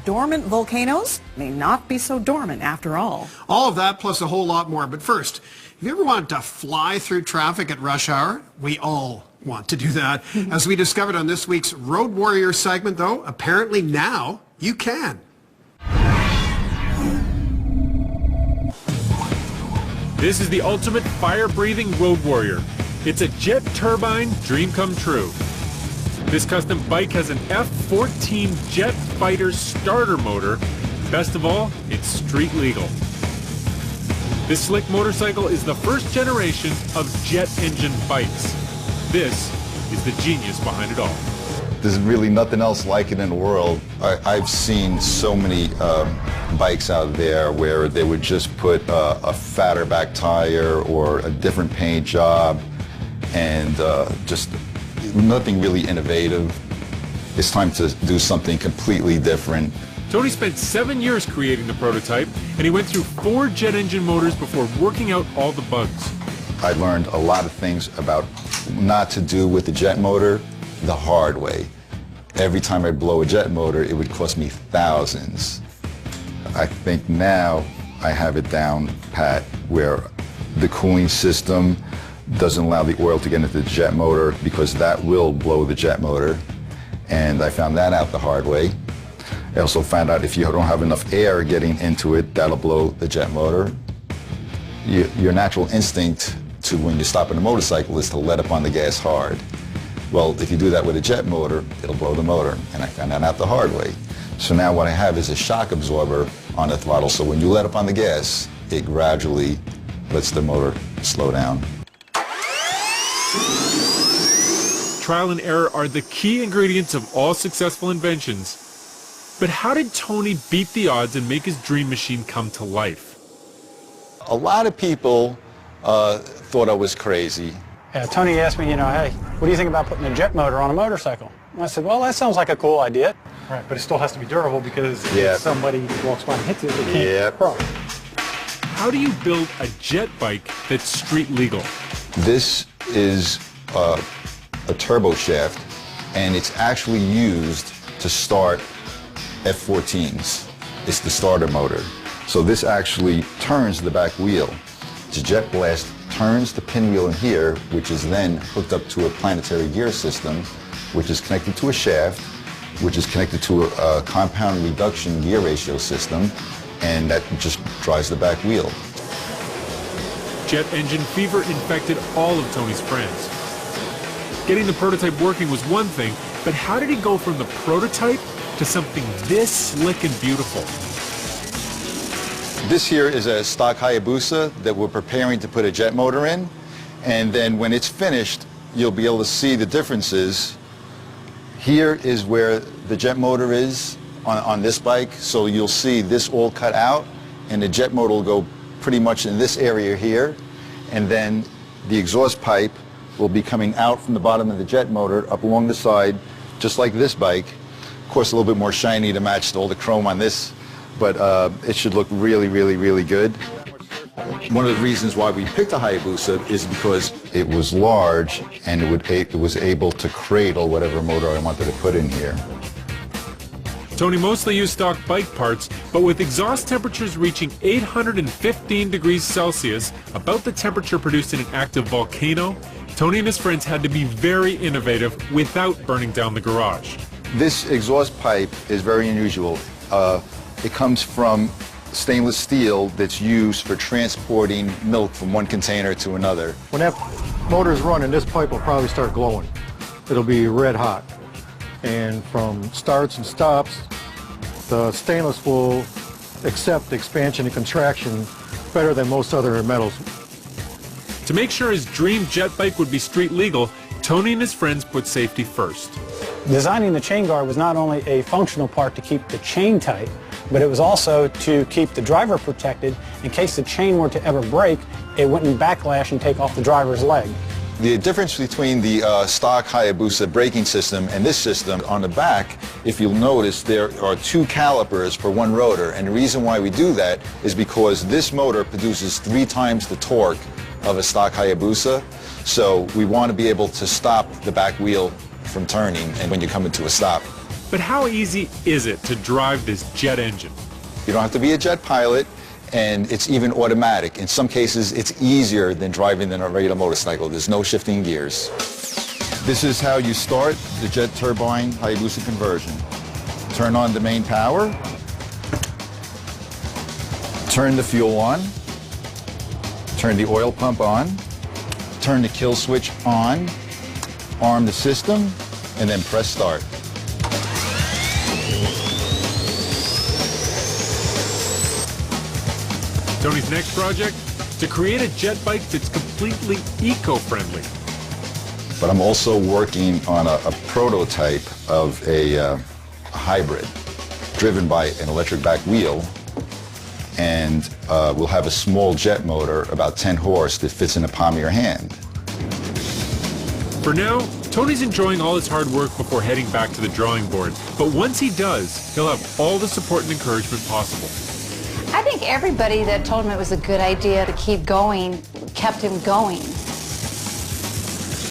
dormant volcanoes may not be so dormant after all. All of that plus a whole lot more. But first, have you ever wanted to fly through traffic at rush hour? We all want to do that. As we discovered on this week's Road Warrior segment, though, apparently now you can. This is the ultimate fire-breathing road warrior. It's a jet turbine dream come true. This custom bike has an F-14 jet fighter starter motor. Best of all, it's street legal. This slick motorcycle is the first generation of jet engine bikes. This is the genius behind it all. There's really nothing else like it in the world. I've seen so many bikes out there where they would just put a fatter back tire or a different paint job and just nothing really innovative. It's time to do something completely different. Tony spent 7 years creating the prototype, and he went through 4 jet engine motors before working out all the bugs. I learned a lot of things about not to do with the jet motor the hard way. Every time I'd blow a jet motor, it would cost me thousands. I think now I have it down pat where the cooling system doesn't allow the oil to get into the jet motor because that will blow the jet motor. And I found that out the hard way. I also found out if you don't have enough air getting into it, that'll blow the jet motor. Your natural instinct to when you stop in a motorcycle is to let up on the gas hard. Well, if you do that with a jet motor, it'll blow the motor, and I found that out the hard way. So now what I have is a shock absorber on the throttle, so when you let up on the gas, it gradually lets the motor slow down. Trial and error are the key ingredients of all successful inventions. But how did Tony beat the odds and make his dream machine come to life? A lot of people thought I was crazy. Yeah, Tony asked me, hey, what do you think about putting a jet motor on a motorcycle? And I said, well, that sounds like a cool idea. Right, but it still has to be durable because Yeah. if somebody walks by and hits it, they can't cross. How do you build a jet bike that's street legal? This is a turbo shaft, and it's actually used to start F-14s. It's the starter motor. So this actually turns the back wheel. The jet blast turns the pinwheel in here, which is then hooked up to a planetary gear system, which is connected to a shaft, which is connected to a compound reduction gear ratio system, and that just drives the back wheel. Jet engine fever infected all of Tony's friends. Getting the prototype working was one thing, but how did he go from the prototype to something this slick and beautiful? This here is a stock Hayabusa that we're preparing to put a jet motor in, and then when it's finished, you'll be able to see the differences. Here is where the jet motor is on this bike, so you'll see this all cut out, and the jet motor will go pretty much in this area here, and then the exhaust pipe will be coming out from the bottom of the jet motor up along the side, just like this bike. Of course, a little bit more shiny to match all the chrome on this, but it should look really, really, really good. One of the reasons why we picked a Hayabusa is because it was large and it was able to cradle whatever motor I wanted to put in here. Tony mostly used stock bike parts, but with exhaust temperatures reaching 815 degrees Celsius, about the temperature produced in an active volcano, Tony and his friends had to be very innovative without burning down the garage. This exhaust pipe is very unusual. It comes from stainless steel that's used for transporting milk from one container to another. When that motor's running, this pipe will probably start glowing. It'll be red hot. And from starts and stops, the stainless will accept expansion and contraction better than most other metals. To make sure his dream jet bike would be street legal, Tony and his friends put safety first. Designing the chain guard was not only a functional part to keep the chain tight, but it was also to keep the driver protected in case the chain were to ever break, it wouldn't backlash and take off the driver's leg. The difference between the stock Hayabusa braking system and this system, on the back, if you'll notice, there are 2 calipers for one rotor, and the reason why we do that is because this motor produces 3 times the torque of a stock Hayabusa, so we want to be able to stop the back wheel from turning and when you come into a stop. But how easy is it to drive this jet engine? You don't have to be a jet pilot, and it's even automatic. In some cases, it's easier than driving than a regular motorcycle. There's no shifting gears. This is how you start the jet turbine Hayabusa conversion. Turn on the main power, turn the fuel on, turn the oil pump on, turn the kill switch on, arm the system, and then press start. Tony's next project? To create a jet bike that's completely eco-friendly. But I'm also working on a prototype of a hybrid driven by an electric back wheel, and we'll have a small jet motor, about 10 horse, that fits in the palm of your hand. For now, Tony's enjoying all his hard work before heading back to the drawing board. But once he does, he'll have all the support and encouragement possible. I think everybody that told him it was a good idea to keep going kept him going.